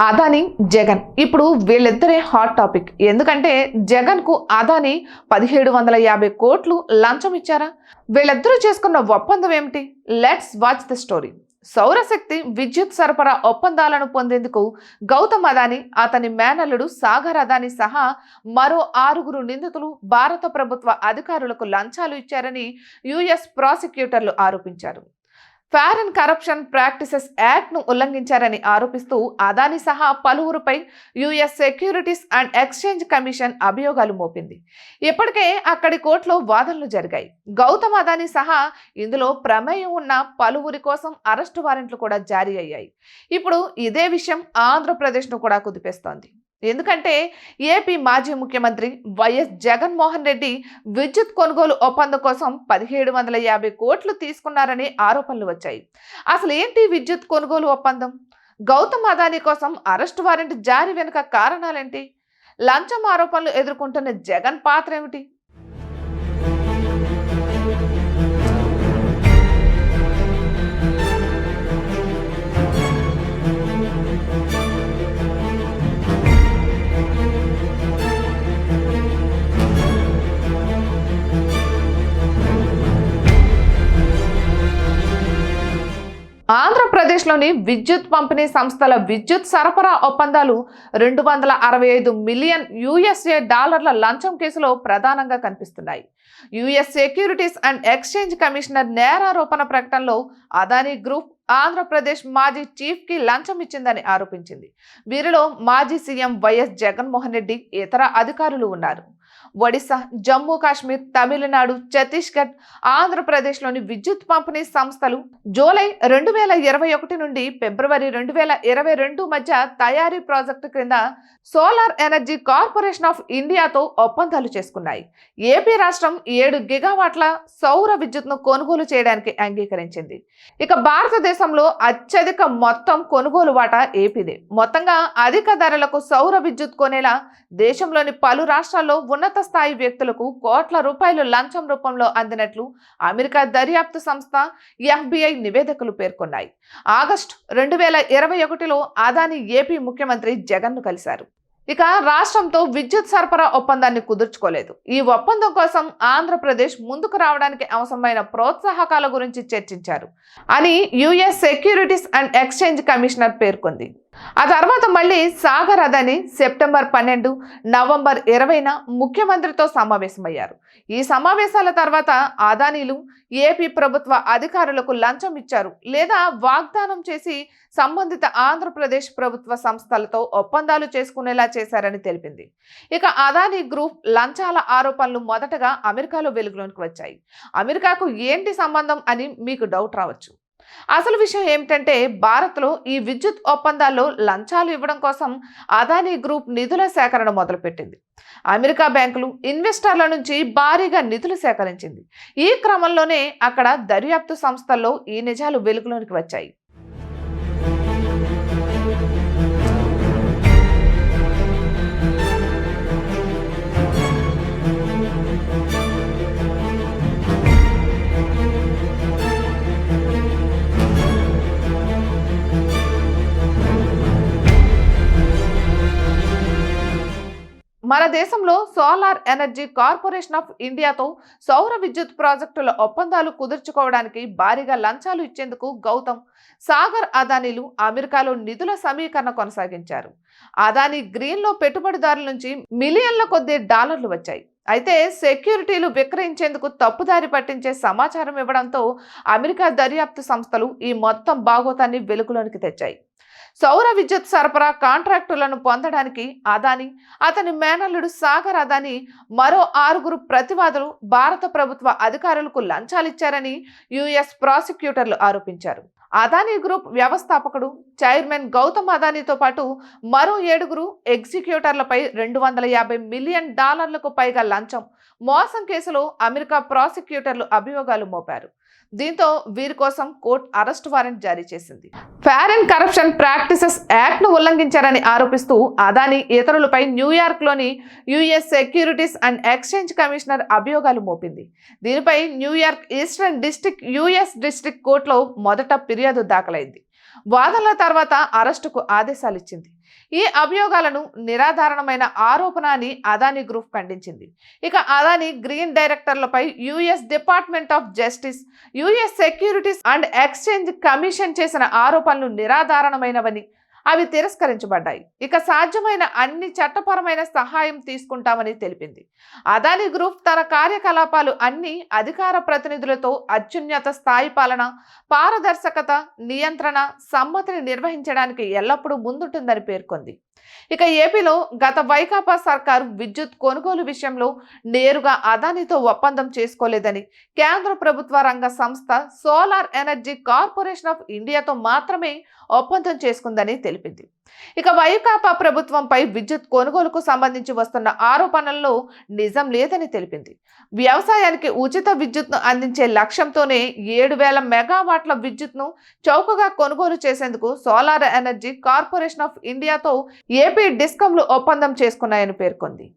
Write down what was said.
అదాని జగన్ ఇప్పుడు వీళ్ళిద్దరే hot topic. ఎందుకంటే జగన్ కు అదాని 1750 కోట్లు లంచం ఇచ్చారా? వీళ్ళిద్దరూ చేసుకున్న ఒప్పందం ఏమిటి? Let's watch the story. సౌరశక్తి విద్యుత్ సరఫరా ఒప్పందాలను పొందేందుకు గౌతమ్ అదాని, అతని మేనల్లుడు సాగర్ అదాని సహా మరో 6 నిందితులు భారత ప్రభుత్వ అధికారులకు లంచాలు ఇచ్చారని యుఎస్ ప్రాసిక్యూటర్లు ఆరోపించారు. Fair and corruption practices act ను ఉల్లంఘించారని ఆరోపిస్తూ అదాని సహా పలువురుపై US securities and exchange commission అభియోగాలు మోపింది. ఇప్పటికే అక్కడి కోర్టులో వాదనలు జరిగాయి. గౌతమ్ అదాని సహా ఇందులో ప్రమేయం ఉన్న పలువురి కోసం అరెస్టు వారెంట్లు కూడా జారీ అయ్యాయి. ఇప్పుడు ఇదే విషయం ఆంధ్రప్రదేశ్ ను కూడా కుదిపేస్తోంది. ఎందుకంటే ఏపీ మాజీ ముఖ్యమంత్రి వైఎస్ జగన్మోహన్ రెడ్డి విద్యుత్ కొనుగోలు ఒప్పందం కోసం 1750 కోట్లు తీసుకున్నారని ఆరోపణలు వచ్చాయి. అసలు ఏంటి విద్యుత్ కొనుగోలు ఒప్పందం? గౌతమ్ అదాని కోసం అరెస్ట్ వారెంట్ జారీ వెనుక కారణాలేంటి? లంచం ఆరోపణలు ఎదుర్కొంటున్న జగన్ పాత్ర ఏమిటి? ఆంధ్రప్రదేశ్లోని విద్యుత్ పంపిణీ సంస్థల విద్యుత్ సరఫరా ఒప్పందాలు $265 మిలియన్ లంచం కేసులో ప్రధానంగా కనిపిస్తున్నాయి. US securities and exchange commissioner నేరారోపణ ప్రకటనలో అదానీ గ్రూప్ ఆంధ్రప్రదేశ్ మాజీ చీఫ్ కి లంచం ఇచ్చిందని ఆరోపించింది. వీరిలో మాజీ సీఎం వైఎస్ జగన్మోహన్ రెడ్డి, ఇతర అధికారులు ఉన్నారు. ఒడిశా, జమ్మూ కాశ్మీర్, తమిళనాడు, ఛత్తీస్గఢ్, ఆంధ్రప్రదేశ్లోని విద్యుత్ పంపిణీ సంస్థలు జూలై 2021 నుండి ఫిబ్రవరి 2022 మధ్య తయారీ ప్రాజెక్టు క్రింద సోలార్ ఎనర్జీ కార్పొరేషన్ ఆఫ్ ఇండియాతో ఒప్పందాలు చేసుకున్నాయి. ఏపీ రాష్ట్రం 7 గిగావాట్ల సౌర విద్యుత్ను కొనుగోలు చేయడానికి అంగీకరించింది. ఇక భారతదేశంలో అత్యధిక మొత్తం కొనుగోలు వాటా ఏపీదే. మొత్తంగా అధిక ధరలకు సౌర విద్యుత్ కొనేలా దేశంలోని పలు రాష్ట్రాల్లో ఉన్నత స్థాయి వ్యక్తులకు కోట్ల రూపాయలు లంచం రూపంలో అందినట్లు అమెరికా దర్యాప్తు సంస్థ FBI నివేదికలు పేర్కొన్నాయి. ఆగస్టు 2021లో అదాని ఏపీ ముఖ్యమంత్రి జగన్ను కలిశారు. ఇక రాష్ట్రంతో విద్యుత్ సరఫరా ఒప్పందాన్ని కుదుర్చుకోలేదు. ఈ ఒప్పందం కోసం ఆంధ్రప్రదేశ్ ముందుకు రావడానికి అవసరమైన ప్రోత్సాహకాల గురించి చర్చించారు అని US securities and exchange commissioner పేర్కొంది. ఆ తర్వాత మళ్ళీ సాగర్ అదాని సెప్టెంబర్ 12, నవంబర్ 20న ముఖ్యమంత్రితో సమావేశమయ్యారు. ఈ సమావేశాల తర్వాత అదానీలు ఏపీ ప్రభుత్వ అధికారులకు లంచం ఇచ్చారు లేదా వాగ్దానం చేసి సంబంధిత ఆంధ్రప్రదేశ్ ప్రభుత్వ సంస్థలతో ఒప్పందాలు చేసుకునేలా చేశారని తెలిపింది. ఇక అదానీ గ్రూప్ లంచాల ఆరోపణలు మొదటగా అమెరికాలో వెలుగులోకి వచ్చాయి. అమెరికాకు ఏంటి సంబంధం అని మీకు డౌట్ రావచ్చు. అసలు విషయం ఏమిటంటే భారత్లో ఈ విద్యుత్ ఒప్పందాల్లో లంచాలు ఇవ్వడం కోసం అదానీ గ్రూప్ నిధుల సేకరణ మొదలుపెట్టింది. అమెరికా బ్యాంకులు, ఇన్వెస్టర్ల నుంచి భారీగా నిధులు సేకరించింది. ఈ క్రమంలోనే అక్కడ దర్యాప్తు సంస్థల్లో ఈ నిజాలు వెలుగులోకి వచ్చాయి. మన దేశంలో సోలార్ ఎనర్జీ కార్పొరేషన్ ఆఫ్ ఇండియాతో సౌర విద్యుత్ ప్రాజెక్టుల ఒప్పందాలు కుదుర్చుకోవడానికి భారీగా లంచాలు ఇచ్చేందుకు గౌతమ్, సాగర్ అదానీలు అమెరికాలో నిధుల సమీకరణ కొనసాగించారు. అదానీ గ్రీన్లో పెట్టుబడిదారుల నుంచి మిలియన్ల కొద్దీ డాలర్లు వచ్చాయి. అయితే సెక్యూరిటీలు విక్రయించేందుకు తప్పుదారి పట్టించే సమాచారం ఇవ్వడంతో అమెరికా దర్యాప్తు సంస్థలు ఈ మొత్తం బాగోతాన్ని వెలుగులోనికి తెచ్చాయి. సౌర విద్యుత్ సరఫరా కాంట్రాక్టులను పొందడానికి అదాని, అతని మేనల్లుడు సాగర్ అదాని, మరో 6 ప్రతివాదులు భారత ప్రభుత్వ అధికారులకు లంచాలిచ్చారని యుఎస్ ప్రాసిక్యూటర్లు ఆరోపించారు. అదానీ గ్రూప్ వ్యవస్థాపకుడు, చైర్మన్ గౌతమ్ అదానీతో పాటు మరో 7 ఎగ్జిక్యూటర్లపై $250 మిలియన్ పైగా లంచం, మోసం కేసులో అమెరికా ప్రాసిక్యూటర్లు అభియోగాలు మోపారు. దీంతో వీరి కోసం కోర్టు అరెస్ట్ వారెంట్ జారీ చేసింది. Fair and corruption practices act ను ఉల్లంఘించారని ఆరోపిస్తూ అదాని ఇతరులపై న్యూయార్క్లోని US securities and exchange commissioner అభియోగాలు మోపింది. దీనిపై New York eastern district US district కోర్టులో మొదట ఫిర్యాదు దాఖలైంది. వాదనల తర్వాత అరెస్టుకు ఆదేశాలు ఇచ్చింది. ఈ అభియోగాలను నిరాధారణమైన ఆరోపణ అని అదానీ గ్రూప్ ఖండించింది. ఇక అదానీ గ్రీన్ డైరెక్టర్లపై US department of justice, US securities and exchange commission చేసిన ఆరోపణలు నిరాధారణమైనవని, అవి తిరస్కరించబడ్డాయి. ఇక సాధ్యమైన అన్ని చట్టపరమైన సహాయం తీసుకుంటామని తెలిపింది. అదానీ గ్రూప్ తన కార్యకలాపాలు అన్ని అధికార ప్రతినిధులతో అత్యున్నత స్థాయి పాలన, పారదర్శకత, నియంత్రణ, సమ్మతిని నిర్వహించడానికి ఎల్లప్పుడూ ముందుంటుందని పేర్కొంది. ఇక ఏపీలో గత వైకాపా సర్కారు విద్యుత్ కొనుగోలు విషయంలో నేరుగా అదానీతో ఒప్పందం చేసుకోలేదని, కేంద్ర ప్రభుత్వ రంగ సంస్థ సోలార్ ఎనర్జీ కార్పొరేషన్ ఆఫ్ ఇండియాతో మాత్రమే ఒప్పందం చేసుకుందని తెలిపింది. ఇక వైకాపా ప్రభుత్వంపై విద్యుత్ కొనుగోలుకు సంబంధించి వస్తున్న ఆరోపణల్లో నిజం లేదని తెలిపింది. వ్యవసాయానికి ఉచిత విద్యుత్ను అందించే లక్ష్యంతోనే 7,000 మెగావాట్ల విద్యుత్ను చౌకగా కొనుగోలు చేసేందుకు సోలార్ ఎనర్జీ కార్పొరేషన్ ఆఫ్ ఇండియాతో ఏపీ డిస్కంలు ఒప్పందం చేసుకున్నాయని పేర్కొంది.